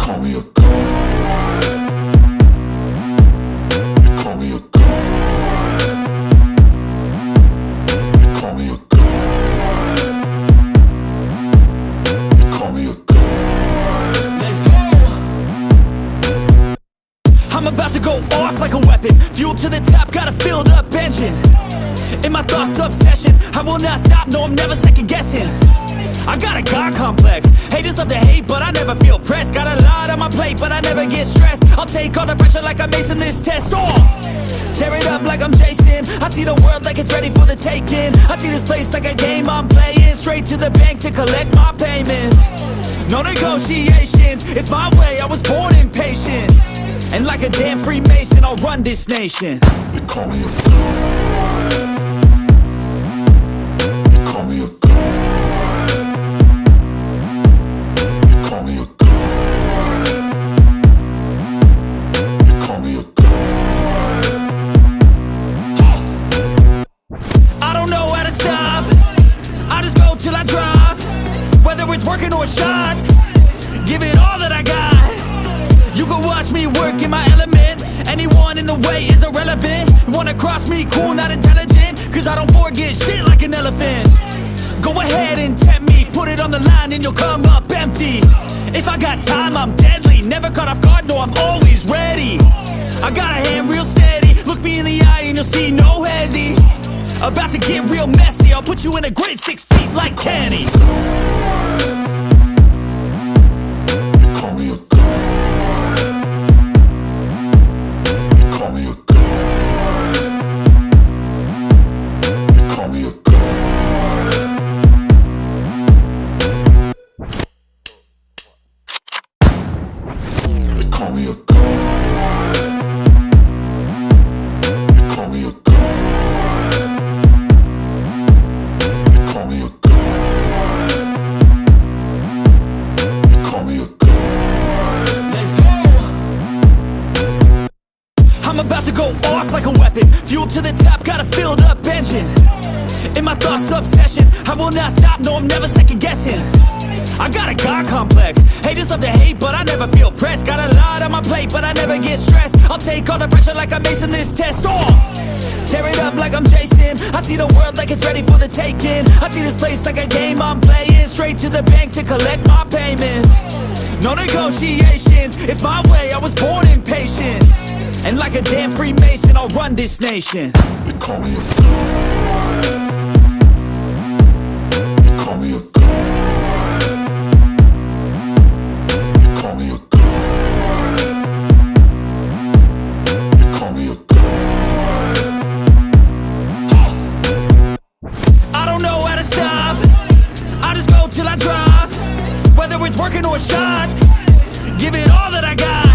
call me a god. You call me a god. You call me a god. You call me a god. Let's go. I'm about to go off like a weapon. Fuel to the top, got a filled up engine. In my thoughts, obsession, I will not stop, no, I'm never second guessing. I got a God complex, haters love to hate, but I never feel pressed. Got a lot on my plate, but I never get stressed. I'll take all the pressure like I'm acing this test. Tear it up like I'm Jason. I see the world like it's ready for the taking. I see this place like a game I'm playing. Straight to the bank to collect my payments. No negotiations, it's my way, I was born impatient. And like a damn Freemason, I'll run this nation. You call me a god. You call me a god. You call me a god. You call me a god. I don't know how to stop, I just go till I drop. Whether it's working or shots, give it all that I got. You can watch me work in my element. Anyone in the way is irrelevant. You wanna cross me, cool, not intelligent, cause I don't forget shit like an elephant. Go ahead and tempt me, put it on the line and you'll come up empty. If I got time, I'm deadly. Never caught off guard, no, I'm always ready. I got a hand real steady. Look me in the eye and you'll see no hezzy. About to get real messy, I'll put you in a grave 6 feet like Kenny. You call me a god. You call me a god. You call me a god. You call me a god. You call me a god. You call me a god. You call me a god. Let's go. I'm about to go off like a weapon. Fuel to the top, got a filled up engine. In my thoughts, obsession, I will not stop, no, I'm never second guessing. I got a God complex, haters love to hate, but I never feel pressed. Got a lot on my plate, but I never get stressed. I'll take all the pressure like I'm acing this test. Tear it up like I'm Jason. I see the world like it's ready for the taking. I see this place like a game I'm playing. Straight to the bank to collect my payments. No negotiations, it's my way, I was born impatient. And like a damn Freemason, I'll run this nation. You call me a god. You call me a god. You call me a god. You call me a god. I don't know how to stop, I just go till I drop. Whether it's working or shots, give it all that I got.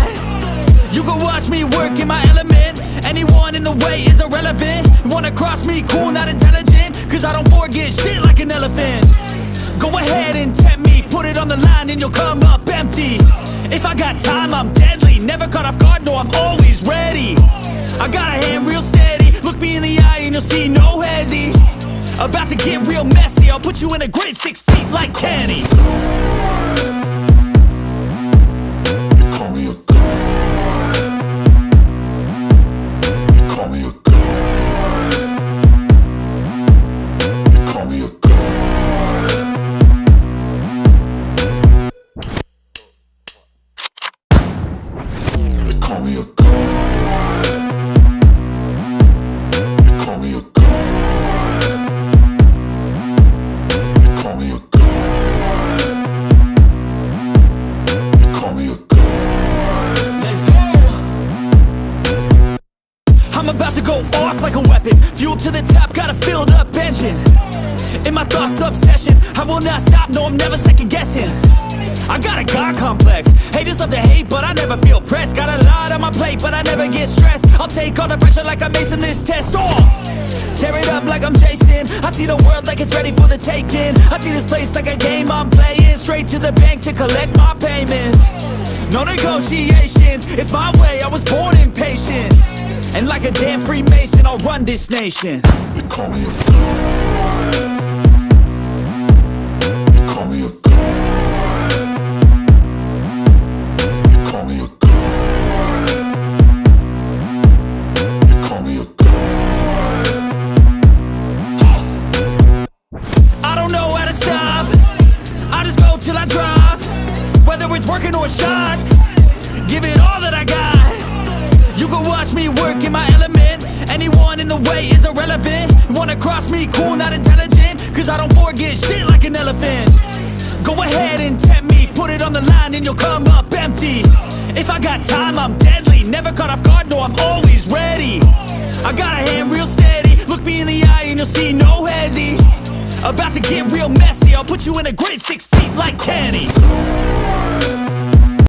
You can watch me work in my element. Anyone in the way is irrelevant. You wanna cross me, cool, not intelligent, cause I don't forget shit like an elephant. Go ahead and tempt me, put it on the line and you'll come up empty. If I got time, I'm deadly. Never caught off guard, no, I'm always ready. I got a hand real steady. Look me in the eye and you'll see no hezzy. About to get real messy, I'll put you in a grave 6 feet like Kenny. You call me a god. You call me a god. You call me a god. You call me a god. You call me a god. You call me a god. You call me a god. Let's go. I'm about to go off like a weapon. Fuel to the top, got a filled up engine. In my thoughts, obsession, I will not stop, no, I'm never second guessing. I got a God complex, haters love to hate, but I never feel pressed. Got a lot on my plate, but I never get stressed. I'll take all the pressure like I'm acing this test. Tear it up like I'm Jason. I see the world like it's ready for the taking. I see this place like a game I'm playing. Straight to the bank to collect my payments. No negotiations, it's my way, I was born impatient. And like a damn Freemason, I'll run this nation. You call me a god. You call me a god. or shots. Give it all that I got. You can watch me work in my element. Anyone in the way is irrelevant. You wanna cross me, cool, not intelligent, cause I don't forget shit like an elephant. Go ahead and tempt me, put it on the line and you'll come up empty. If I got time, I'm deadly. Never caught off guard, no, I'm always ready. I got a hand real steady. Look me in the eye and you'll see no hezzy. About to get real messy. I'll put you in a grave 6 feet like Kenny.